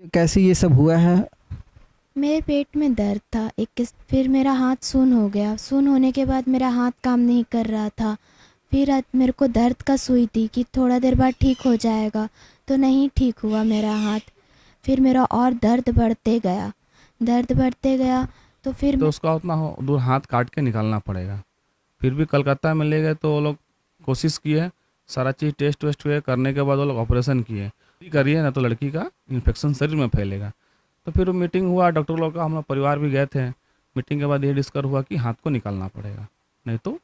कैसे ये सब हुआ है? मेरे पेट में दर्द था फिर मेरा हाथ सून हो गया। सून होने के बाद मेरा हाथ काम नहीं कर रहा था। फिर मेरे को दर्द का सुई थी कि थोड़ा देर बाद ठीक हो जाएगा, तो नहीं ठीक हुआ मेरा हाथ। फिर मेरा और दर्द बढ़ते गया, दर्द बढ़ते गया। तो फिर तो उसका उतना दूर हाथ काट के निकालना पड़ेगा। फिर भी कलकत्ता में ले गए तो वो लोग कोशिश किए, सारा चीज़ टेस्ट वेस्ट हुए, करने के बाद वो लोग ऑपरेशन किए। करिए ना तो लड़की का इन्फेक्शन शरीर में फैलेगा। तो फिर वो मीटिंग हुआ डॉक्टर लोग का, हम लोग परिवार भी गए थे। मीटिंग के बाद ये डिस्कस हुआ कि हाथ को निकालना पड़ेगा, नहीं तो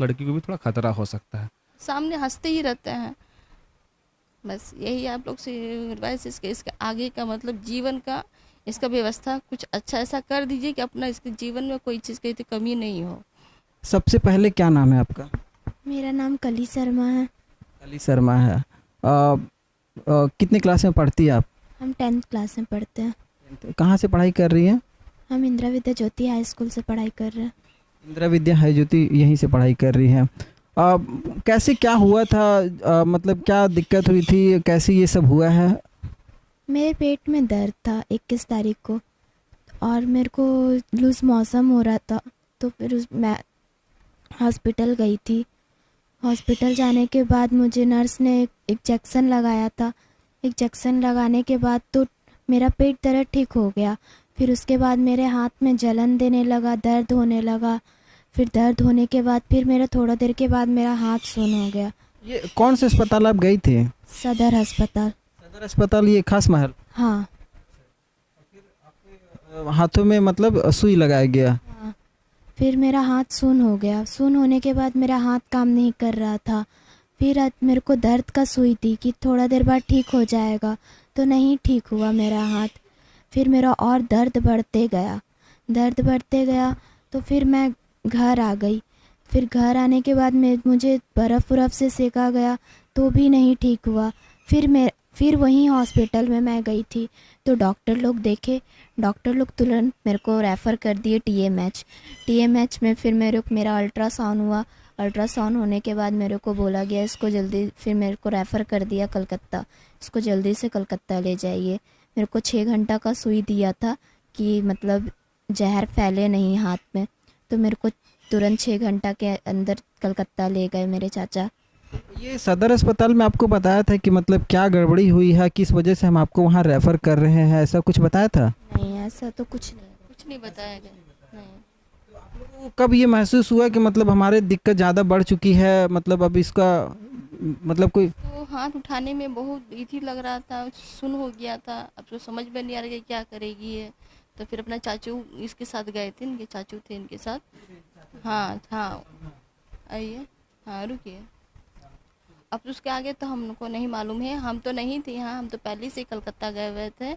लड़की को भी थोड़ा खतरा हो सकता है। सामने हंसते ही रहते हैं। बस यही आप लोग से एडवाइस, इसके आगे का मतलब जीवन का इसका व्यवस्था कुछ अच्छा ऐसा कर दीजिए कि अपना इसके जीवन में कोई चीज़ की कमी नहीं हो। सबसे पहले क्या नाम है आपका? मेरा नाम कली शर्मा है। अली शर्मा है। कितने क्लास में पढ़ती है आप? हम 10th क्लास में पढ़ते हैं। कहाँ से पढ़ाई कर रही हैं? हम इंदिरा विद्या ज्योति हाई स्कूल से पढ़ाई कर रहे हैं। इंदिरा विद्या हाई ज्योति यहीं से पढ़ाई कर रही हैं। कैसे क्या हुआ था? मतलब क्या दिक्कत हुई थी, कैसे ये सब हुआ है? मेरे पेट में दर्द था 21 तारीख को, और मेरे को लूज़ मौसम हो रहा था। तो फिर मैं हॉस्पिटल गई थी। हॉस्पिटल जाने के बाद मुझे नर्स ने एक इंजेक्शन लगाया था। इंजेक्शन लगाने के बाद तो मेरा पेट दर्द ठीक हो गया। फिर उसके बाद मेरे हाथ में जलन देने लगा, दर्द होने लगा। फिर दर्द होने के बाद फिर मेरा थोड़ा देर के बाद मेरा हाथ सून हो गया। ये कौन से अस्पताल आप गई थी? सदर अस्पताल। सदर अस्पताल, ये खास महल। हाँ। हाथों में मतलब सुई लगाया गया? हाँ। फिर मेरा हाथ सून हो गया। सून होने के बाद मेरा हाथ काम नहीं कर रहा था। फिर मेरे को दर्द का सुई थी कि थोड़ा देर बाद ठीक हो जाएगा, तो नहीं ठीक हुआ मेरा हाथ। फिर मेरा और दर्द बढ़ते गया, दर्द बढ़ते गया। तो फिर मैं घर आ गई। फिर घर आने के बाद मुझे बर्फ़ उर्फ़ से सेका गया, तो भी नहीं ठीक हुआ। फिर वहीं हॉस्पिटल में मैं गई थी, तो डॉक्टर लोग देखे। डॉक्टर लोग तुरंत मेरे को रेफ़र कर दिए टीएमएच। टीएमएच में फिर मेरा अल्ट्रासाउंड हुआ। अल्ट्रासाउंड होने के बाद मेरे को बोला गया इसको जल्दी, फिर मेरे को रेफ़र कर दिया कलकत्ता, इसको जल्दी से कलकत्ता ले जाइए। मेरे को 6 घंटा का सुई दिया था कि मतलब जहर फैले नहीं हाथ में। तो मेरे को तुरंत 6 घंटा के अंदर कलकत्ता ले गए मेरे चाचा। ये सदर अस्पताल में आपको बताया था कि मतलब क्या गड़बड़ी हुई है, किस वजह से हम आपको वहाँ रेफ़र कर रहे हैं, ऐसा कुछ बताया था? नहीं, ऐसा तो कुछ नहीं। कुछ नहीं बताया गया। नहीं। तो कब ये महसूस हुआ कि मतलब हमारे दिक्कत ज़्यादा बढ़ चुकी है, मतलब अब इसका मतलब कोई? तो हाथ उठाने में बहुत इजी लग रहा था, सुन हो गया था। अब तो समझ में नहीं आ रहा कि क्या करेगी ये। तो फिर अपना चाचू इसके साथ गए थे, इनके चाचू थे इनके साथ। हाँ हाँ, आइए। हाँ रुकिए। अब तो उसके आगे तो हमको नहीं मालूम है, हम तो नहीं थे यहाँ, हम तो पहले से ही कलकत्ता गए हुए थे।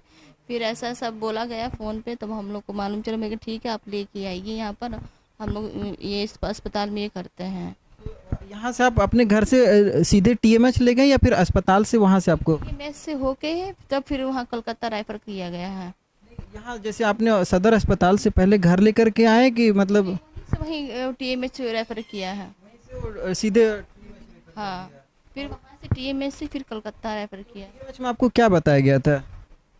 फिर ऐसा सब बोला गया फ़ोन पे, तब हम लोग को मालूम चला। मैं कहा ठीक है आप लेके आइए यहाँ पर, हम लोग ये इस अस्पताल में ये करते हैं। यहाँ से आप अपने घर से सीधे टीएमएच ले गए या फिर अस्पताल से वहाँ से आपको? ये मेस से होके तब फिर वहाँ कलकत्ता रेफर किया गया है। यहाँ जैसे आपने सदर अस्पताल से पहले घर लेकर के आए कि मतलब वहीं टीएमएच रेफर किया है। सीधे? हाँ, फिर वहाँ से टीएमएच से फिर कलकत्ता रेफर किया। टीएमएच में आपको क्या बताया गया था?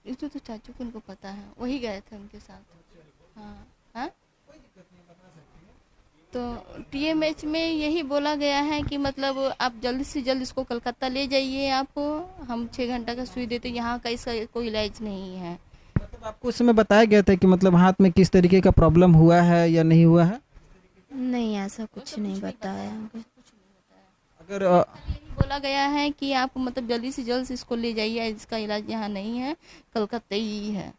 इसको तो चाचू को उनको पता है, वही गए थे उनके साथ। हाँ हाँ। तो टीएमएच में यही बोला गया है कि मतलब आप जल्द से जल्द इसको कलकत्ता ले जाइए, आप हम 6 घंटा का सुई देते, यहाँ का इसका कोई इलाज नहीं है। मतलब आपको उस समय बताया गया था कि मतलब हाथ में किस तरीके का प्रॉब्लम हुआ है या नहीं हुआ है? नहीं, ऐसा कुछ नहीं बताया। अगर यही बोला गया है कि आप मतलब जल्दी से जल्द इसको ले जाइए, इसका इलाज यहाँ नहीं है, कलकत्ता ही है।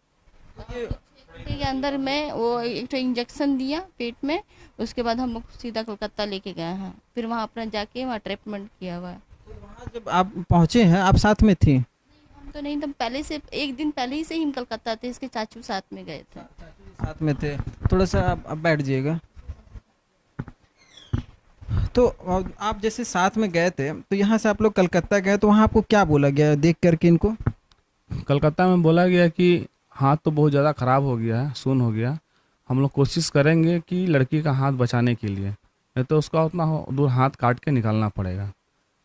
के अंदर में वो एक तो इंजेक्शन दिया पेट में, उसके बाद हम लोग सीधा कलकत्ता लेके गए हैं। फिर वहाँ अपना जाके वहाँ ट्रीटमेंट किया हुआ है। वहाँ जब आप पहुँचे हैं, आप साथ में थी? हम तो नहीं, तो पहले से एक दिन पहले ही से ही हम कलकत्ता थे, इसके चाचू साथ में गए थे। साथ में थे। थोड़ा सा आप बैठ जाइएगा। तो आप जैसे साथ में गए थे, तो यहाँ से आप लोग कलकत्ता गए, तो वहाँ आपको क्या बोला गया देख करके इनको? कलकत्ता में बोला गया कि हाथ तो बहुत ज़्यादा ख़राब हो गया है, सून हो गया। हम लोग कोशिश करेंगे कि लड़की का हाथ बचाने के लिए, नहीं तो उसका उतना दूर हाथ काट के निकालना पड़ेगा।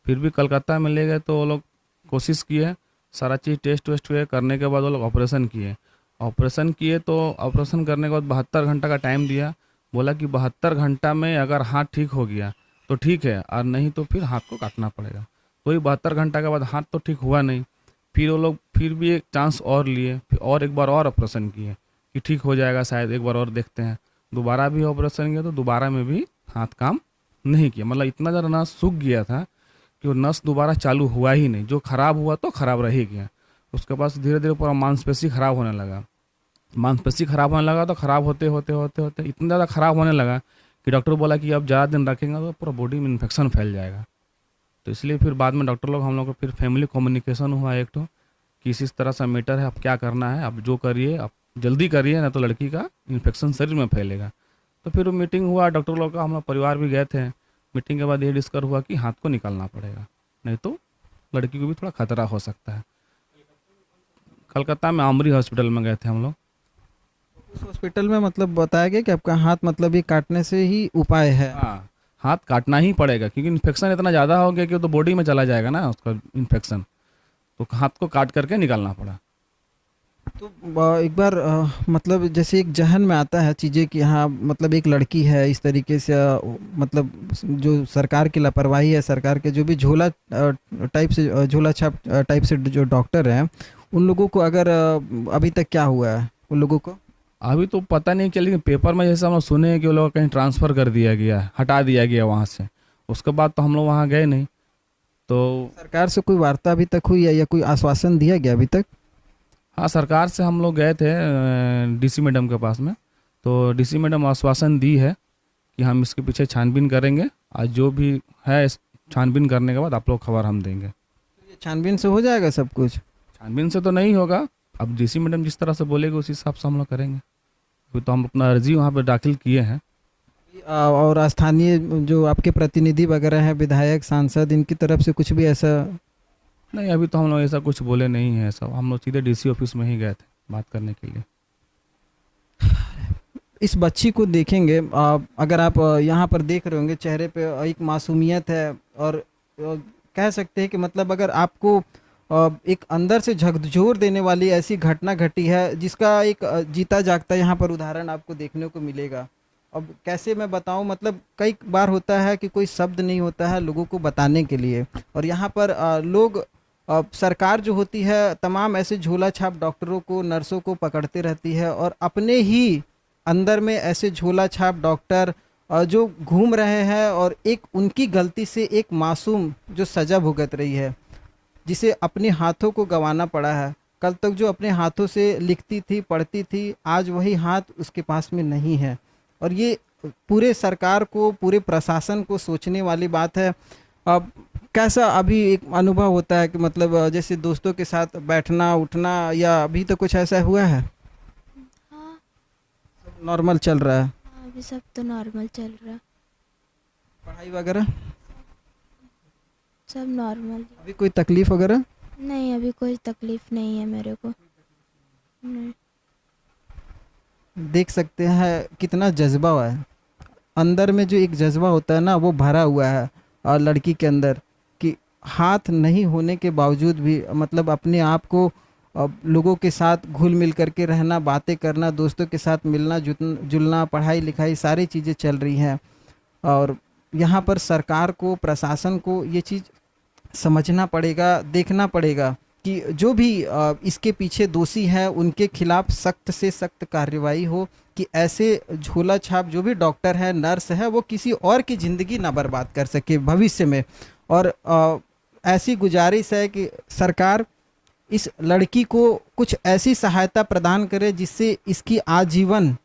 फिर भी कलकत्ता में ले गए तो वो लोग कोशिश किए, सारा चीज़ टेस्ट वेस्ट हुए, करने के बाद वो लोग ऑपरेशन किए। ऑपरेशन किए तो ऑपरेशन करने के बाद 72 घंटा का टाइम दिया। बोला कि 72 घंटा में अगर हाथ ठीक हो गया तो ठीक है, और नहीं तो फिर हाथ को काटना पड़ेगा। तो वही 72 घंटा के बाद हाथ तो ठीक हुआ नहीं। फिर वो लोग फिर भी एक चांस और लिए, फिर और एक बार और ऑपरेशन किए कि ठीक हो जाएगा शायद, एक बार और देखते हैं। दोबारा भी ऑपरेशन किया तो दोबारा में भी हाथ काम नहीं किया। मतलब इतना ज़्यादा नस सूख गया था कि वो नस दोबारा चालू हुआ ही नहीं। जो खराब हुआ तो खराब रह ही गया। उसके बाद धीरे धीरे पूरा मांसपेशी खराब होने लगा। मांसपेशी खराब होने लगा तो खराब होते होते होते होते इतना ज़्यादा खराब होने लगा कि डॉक्टर बोला कि अब ज़्यादा दिन रखेंगे तो पूरा बॉडी में इन्फेक्शन फैल जाएगा। तो इसलिए फिर बाद में डॉक्टर लोग हम लोग को फिर फैमिली कम्युनिकेशन हुआ एक तो कि इस तरह सा मैटर है, अब क्या करना है, अब जो करिए अब जल्दी करिए, ना तो लड़की का इन्फेक्शन शरीर में फैलेगा। तो फिर वो मीटिंग हुआ डॉक्टर लोग का, हम लोग परिवार भी गए थे। मीटिंग के बाद ये डिस्कस हुआ कि हाथ को निकालना पड़ेगा, नहीं तो लड़की को भी थोड़ा खतरा हो सकता है। कलकत्ता में आमरी हॉस्पिटल में गए थे हम लोग। उस हॉस्पिटल में मतलब बताया गया कि आपका हाथ मतलब ये काटने से ही उपाय है। हाँ, हाथ काटना ही पड़ेगा क्योंकि इन्फेक्शन इतना ज़्यादा हो गया कि वो तो बॉडी में चला जाएगा ना उसका इन्फेक्शन। तो हाथ को काट करके निकालना पड़ा। तो एक बार मतलब जैसे एक जहन में आता है चीज़ें कि हाँ मतलब एक लड़की है इस तरीके से मतलब जो सरकार की लापरवाही है, सरकार के जो भी झोला टाइप से झोला छाप टाइप से जो डॉक्टर हैं उन लोगों को अगर अभी तक क्या हुआ है उन लोगों को? अभी तो पता नहीं चली, लेकिन पेपर में जैसे हम लोग सुने हैं कि वो लोग कहीं ट्रांसफ़र कर दिया गया है, हटा दिया गया वहाँ से। उसके बाद तो हम लोग वहाँ गए नहीं। तो सरकार से कोई वार्ता अभी तक हुई है या कोई आश्वासन दिया गया अभी तक? हाँ, सरकार से हम लोग गए थे डीसी मैडम के पास में। तो डीसी मैडम आश्वासन दी है कि हम इसके पीछे छानबीन करेंगे, और जो भी है छानबीन करने के बाद आप लोग खबर हम देंगे। ये छानबीन से हो जाएगा सब कुछ? छानबीन से तो नहीं होगा, अब डीसी मैडम जिस तरह से बोलेगी उस हिसाब से हम लोग करेंगे। अभी तो हम अपना अर्जी वहाँ पर दाखिल किए हैं। और स्थानीय जो आपके प्रतिनिधि वगैरह हैं, विधायक सांसद, इनकी तरफ से कुछ भी ऐसा? नहीं, अभी तो हम लोग ऐसा कुछ बोले नहीं है। सब हम लोग सीधे डीसी ऑफिस में ही गए थे बात करने के लिए। इस बच्ची को देखेंगे अगर आप यहाँ पर देख रहे होंगे चेहरे पे एक मासूमियत है, और कह सकते हैं कि मतलब अगर आपको एक अंदर से झकझोर देने वाली ऐसी घटना घटी है जिसका एक जीता जागता यहाँ पर उदाहरण आपको देखने को मिलेगा। अब कैसे मैं बताऊं, मतलब कई बार होता है कि कोई शब्द नहीं होता है लोगों को बताने के लिए, और यहाँ पर लोग सरकार जो होती है तमाम ऐसे झोला छाप डॉक्टरों को, नर्सों को पकड़ते रहती है, और अपने ही अंदर में ऐसे झोला छाप डॉक्टर जो घूम रहे हैं, और एक उनकी गलती से एक मासूम जो सज़ा भुगत रही है, जिसे अपने हाथों को गंवाना पड़ा है। कल तक जो अपने हाथों से लिखती थी, पढ़ती थी, आज वही हाथ उसके पास में नहीं है। और ये पूरे सरकार को, पूरे प्रशासन को सोचने वाली बात है। अब कैसा अभी एक अनुभव होता है कि मतलब जैसे दोस्तों के साथ बैठना उठना, या अभी तो कुछ ऐसा हुआ है? हाँ। नॉर्मल चल रहा है? हाँ, अभी सब तो नॉर्मल चल रहा है। पढ़ाई वगैरह सब नॉर्मल। अभी कोई तकलीफ वगैरह? नहीं, अभी कोई तकलीफ नहीं है मेरे को। नहीं। देख सकते हैं कितना जज्बा हुआ है अंदर में, जो एक जज्बा होता है ना वो भरा हुआ है और लड़की के अंदर, कि हाथ नहीं होने के बावजूद भी मतलब अपने आप को लोगों के साथ घुल मिल करके रहना, बातें करना, दोस्तों के साथ मिलना जुलना, पढ़ाई लिखाई सारी चीज़ें चल रही हैं। और यहाँ पर सरकार को, प्रशासन को ये चीज़ समझना पड़ेगा, देखना पड़ेगा कि जो भी इसके पीछे दोषी हैं उनके खिलाफ सख्त से सख्त कार्रवाई हो, कि ऐसे झोला छाप जो भी डॉक्टर है, नर्स है, वो किसी और की ज़िंदगी ना बर्बाद कर सके भविष्य में। और ऐसी गुजारिश है कि सरकार इस लड़की को कुछ ऐसी सहायता प्रदान करे जिससे इसकी आजीवन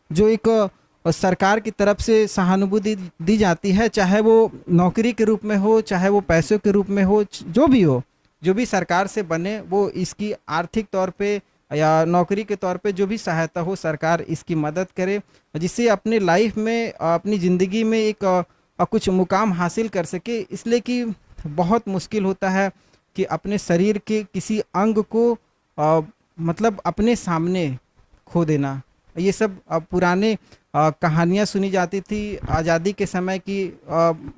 जो एक सरकार की तरफ से सहानुभूति दी जाती है, चाहे वो नौकरी के रूप में हो, चाहे वो पैसों के रूप में हो, जो भी हो, जो भी सरकार से बने, वो इसकी आर्थिक तौर पे या नौकरी के तौर पे जो भी सहायता हो, सरकार इसकी मदद करे, जिससे अपने लाइफ में, अपनी ज़िंदगी में एक कुछ मुकाम हासिल कर सके। इसलिए कि बहुत मुश्किल होता है कि अपने शरीर के किसी अंग को मतलब अपने सामने खो देना, ये सब पुराने कहानियाँ सुनी जाती थी आज़ादी के समय की,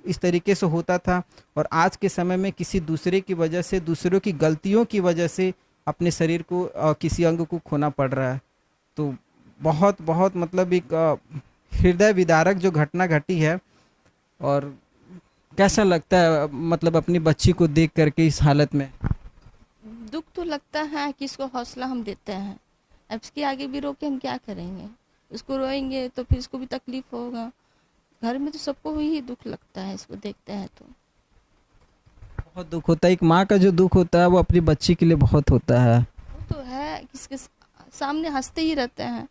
इस तरीके से होता था। और आज के समय में किसी दूसरे की वजह से, दूसरों की गलतियों की वजह से अपने शरीर को, किसी अंग को खोना पड़ रहा है। तो बहुत बहुत मतलब एक हृदय विदारक जो घटना घटी है। और कैसा लगता है मतलब अपनी बच्ची को देख करके इस हालत में? दुख तो लगता है कि इसको हौसला हम देते हैं, अब इसके आगे भी रो के हम क्या करेंगे, इसको रोएंगे तो फिर इसको भी तकलीफ होगा। घर में तो सबको ही दुख लगता है इसको देखते हैं तो। बहुत दुख होता है, एक माँ का जो दुख होता है वो अपनी बच्ची के लिए बहुत होता है। वो तो है, किसके सामने हंसते ही रहते हैं।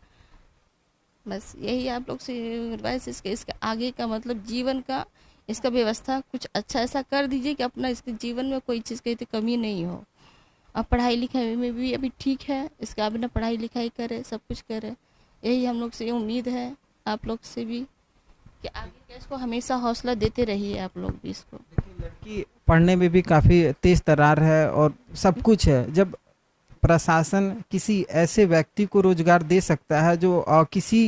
बस यही आप लोग से एडवाइस, इसके आगे का मतलब जीवन का इसका व्यवस्था कुछ अच्छा ऐसा कर दीजिए कि अपना इसके जीवन में कोई चीज़ की कमी नहीं हो। अब पढ़ाई लिखाई में भी अभी ठीक है, इसका अपना पढ़ाई लिखाई करे, सब कुछ करे, यही हम लोग से उम्मीद है आप लोग से भी कि आगे का इसको हमेशा हौसला देते रहिए आप लोग भी इसको। देखिए, लड़की पढ़ने में भी काफ़ी तेज तर्रार है और सब कुछ है। जब प्रशासन किसी ऐसे व्यक्ति को रोजगार दे सकता है जो किसी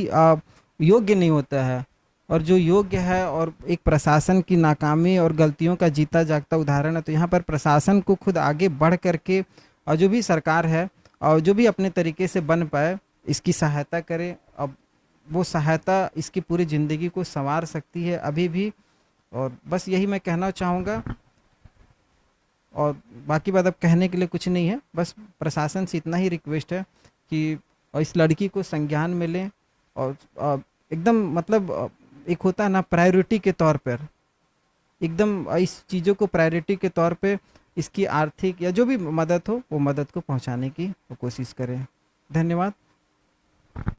योग्य नहीं होता है, और जो योग्य है, और एक प्रशासन की नाकामी और गलतियों का जीता जागता उदाहरण है, तो यहाँ पर प्रशासन को खुद आगे बढ़ करके, और जो भी सरकार है और जो भी अपने तरीके से बन पाए इसकी सहायता करे। अब वो सहायता इसकी पूरी ज़िंदगी को संवार सकती है अभी भी। और बस यही मैं कहना चाहूँगा, और बाकी बात अब कहने के लिए कुछ नहीं है। बस प्रशासन से इतना ही रिक्वेस्ट है कि इस लड़की को संज्ञान में लें, और एकदम मतलब एक होता है ना प्रायोरिटी के तौर पर, एकदम इस चीज़ों को प्रायोरिटी के तौर पे इसकी आर्थिक या जो भी मदद हो वो मदद को पहुंचाने की कोशिश करें। धन्यवाद।